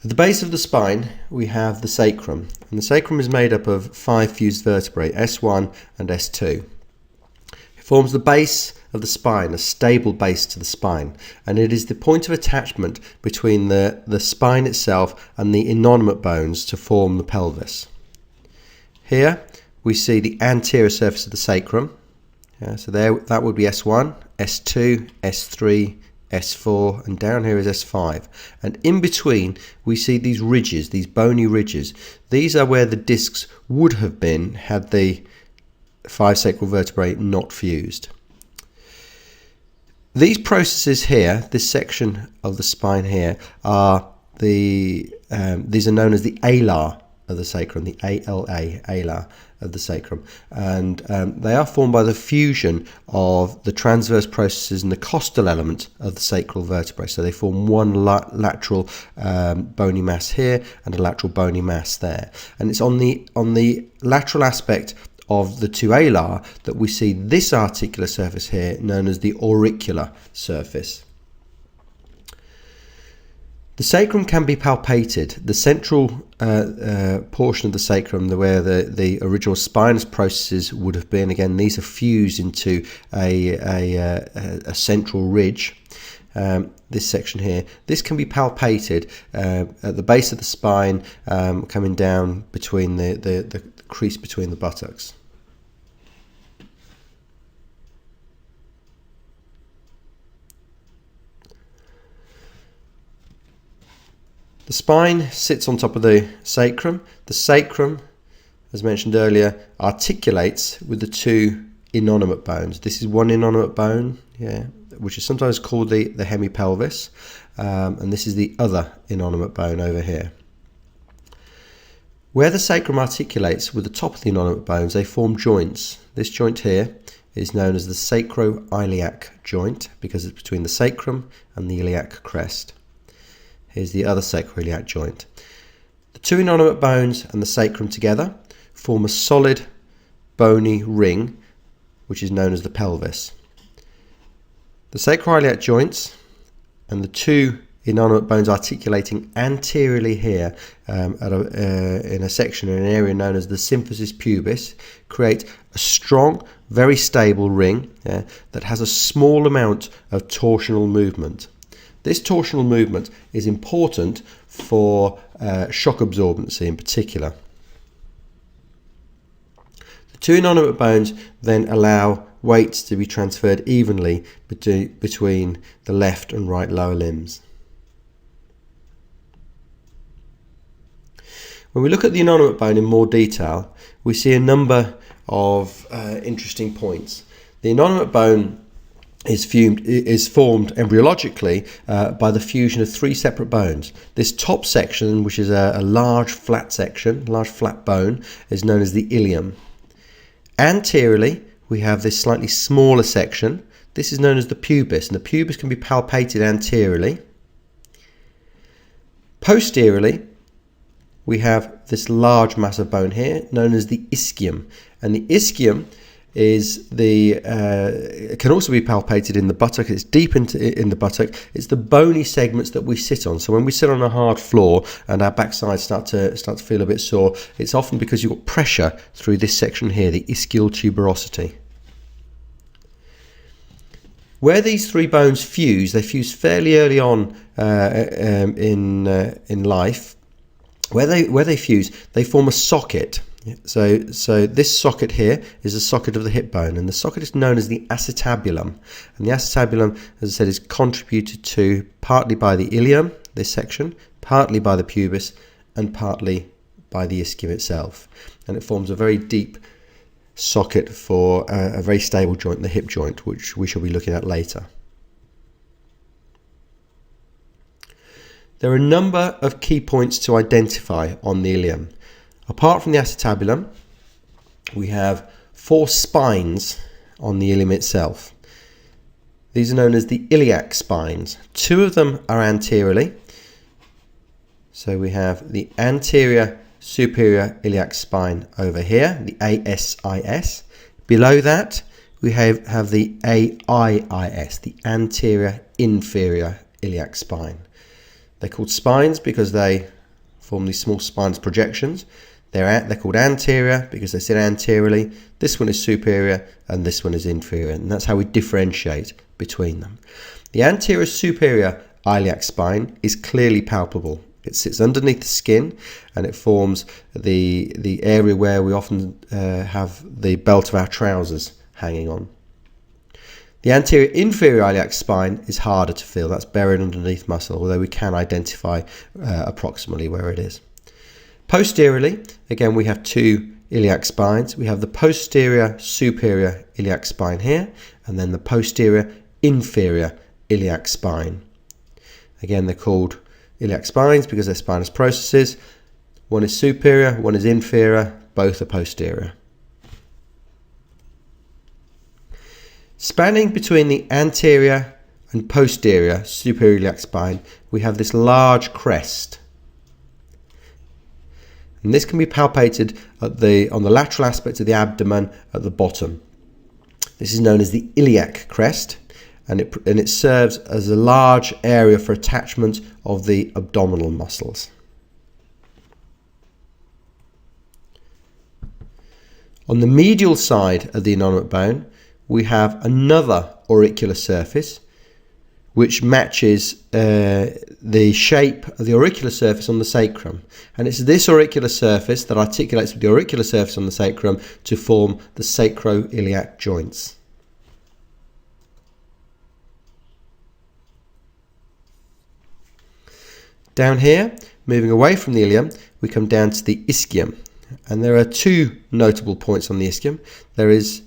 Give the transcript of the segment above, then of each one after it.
At the base of the spine, we have the sacrum, and the sacrum is made up of 5 fused vertebrae, S1 and S2. It forms the base of the spine, a stable base to the spine, and it is the point of attachment between the spine itself and the inanimate bones to form the pelvis. Here we see the anterior surface of the sacrum. So there, that would be S1, S2, S3, S4, and down here is S5. And in between we see these ridges, these bony ridges. These are where the discs would have been had the 5 sacral vertebrae not fused. These processes here, this section of the spine here, are these are known as the alar of the sacrum, the alar of the sacrum, and they are formed by the fusion of the transverse processes and the costal element of the sacral vertebrae. So they form one lateral bony mass here and a lateral bony mass there, and it's on the lateral aspect of the 2 alar that we see this articular surface here known as the auricular surface. The sacrum can be palpated. The central portion of the sacrum, where the original spinous processes would have been, again, these are fused into a central ridge. This section here, this can be palpated at the base of the spine, coming down between the crease between the buttocks. The spine sits on top of the sacrum. The sacrum, as mentioned earlier, articulates with the 2 inanimate bones. This is one inanimate bone, which is sometimes called the hemipelvis, and this is the other inanimate bone over here. Where the sacrum articulates with the top of the inanimate bones, they form joints. This joint here is known as the sacroiliac joint because it's between the sacrum and the iliac crest. Here's the other sacroiliac joint. The 2 inanimate bones and the sacrum together form a solid bony ring, which is known as the pelvis. The sacroiliac joints and the 2 inanimate bones articulating anteriorly here in a section, in an area known as the symphysis pubis, create a strong, very stable ring that has a small amount of torsional movement. This torsional movement is important for shock absorbency in particular. The 2 inanimate bones then allow weights to be transferred evenly between the left and right lower limbs. When we look at the inanimate bone in more detail, we see a number of interesting points. The inanimate bone is formed embryologically by the fusion of 3 separate bones. This top section, which is a large flat section, large flat bone, is known as the ilium. Anteriorly, we have this slightly smaller section. This is known as the pubis, and the pubis can be palpated anteriorly. Posteriorly, we have this large mass of bone here, known as the ischium, and the ischium is it can also be palpated in the buttock. It's deep in the buttock. It's the bony segments that we sit on. So when we sit on a hard floor and our backside start to feel a bit sore, it's often because you've got pressure through this section here, the ischial tuberosity. Where these 3 bones fuse, they fuse fairly early on in life. Where they fuse, they form a socket. So this socket here is the socket of the hip bone, and the socket is known as the acetabulum. And the acetabulum, as I said, is contributed to partly by the ilium, this section, partly by the pubis, and partly by the ischium itself. And it forms a very deep socket for a very stable joint, the hip joint, which we shall be looking at later. There are a number of key points to identify on the ilium. Apart from the acetabulum, we have 4 spines on the ilium itself. These are known as the iliac spines. 2 of them are anteriorly. So we have the anterior superior iliac spine over here, the ASIS. Below that, we have the AIIS, the anterior inferior iliac spine. They're called spines because they form these small spinous projections. They're called anterior because they sit anteriorly. This one is superior and this one is inferior, and that's how we differentiate between them. The anterior superior iliac spine is clearly palpable. It sits underneath the skin and it forms the area where we often have the belt of our trousers hanging on. The anterior inferior iliac spine is harder to feel. That's buried underneath muscle, although we can identify approximately where it is. Posteriorly, again, we have two iliac spines. We have the posterior superior iliac spine here, and then the posterior inferior iliac spine. Again, they're called iliac spines because they're spinous processes. One is superior, one is inferior, both are posterior. Spanning between the anterior and posterior superior iliac spine, we have this large crest. And this can be palpated on the lateral aspect of the abdomen at the bottom. This is known as the iliac crest, and it serves as a large area for attachment of the abdominal muscles. On the medial side of the innominate bone, we have another auricular surface which matches the shape of the auricular surface on the sacrum. And it's this auricular surface that articulates with the auricular surface on the sacrum to form the sacroiliac joints. Down here, moving away from the ilium, we come down to the ischium. And there are two notable points on the ischium. There is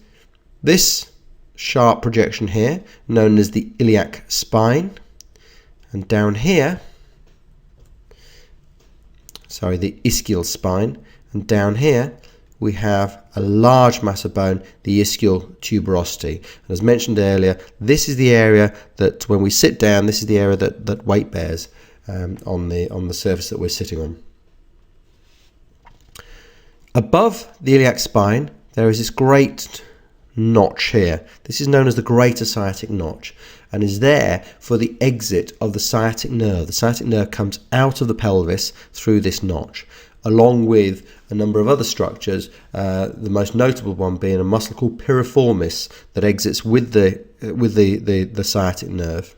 this sharp projection here, known as the iliac spine. And down here, the ischial spine. And down here, we have a large mass of bone, the ischial tuberosity. And as mentioned earlier, this is the area that when we sit down, this is the area that weight bears on the surface that we're sitting on. Above the iliac spine, there is this great notch here. This is known as the greater sciatic notch and is there for the exit of the sciatic nerve. The sciatic nerve comes out of the pelvis through this notch, along with a number of other structures, the most notable one being a muscle called piriformis that exits with the sciatic nerve.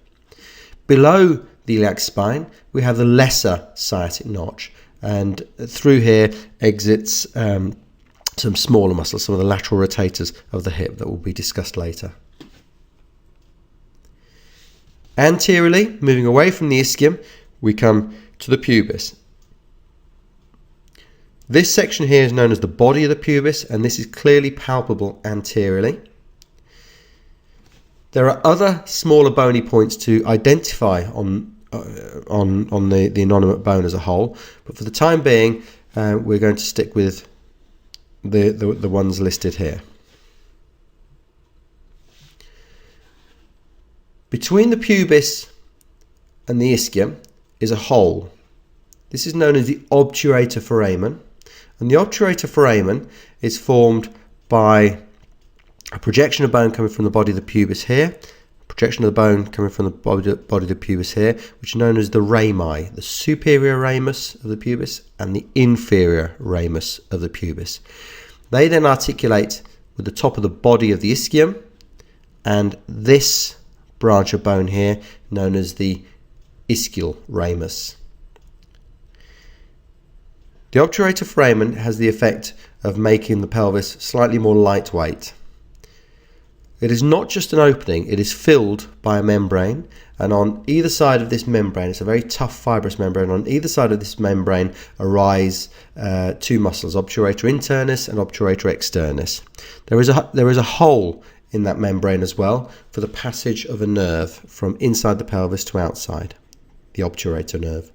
Below the iliac spine, we have the lesser sciatic notch, and through here exits some smaller muscles, some of the lateral rotators of the hip that will be discussed later. Anteriorly, moving away from the ischium, we come to the pubis. This section here is known as the body of the pubis, and this is clearly palpable anteriorly. There are other smaller bony points to identify on the innominate bone as a whole, but for the time being, we're going to stick with the ones listed here. Between the pubis and the ischium is a hole. This is known as the obturator foramen, and the obturator foramen is formed by a projection of bone coming from the body of the pubis here, projection of the bone coming from the body of the pubis here, which is known as the rami, the superior ramus of the pubis and the inferior ramus of the pubis. They then articulate with the top of the body of the ischium and this branch of bone here known as the ischial ramus. The obturator foramen has the effect of making the pelvis slightly more lightweight. It is not just an opening, it is filled by a membrane, and on either side of this membrane, it's a very tough fibrous membrane, on either side of this membrane arise two muscles, obturator internus and obturator externus. There is a hole in that membrane as well for the passage of a nerve from inside the pelvis to outside, the obturator nerve.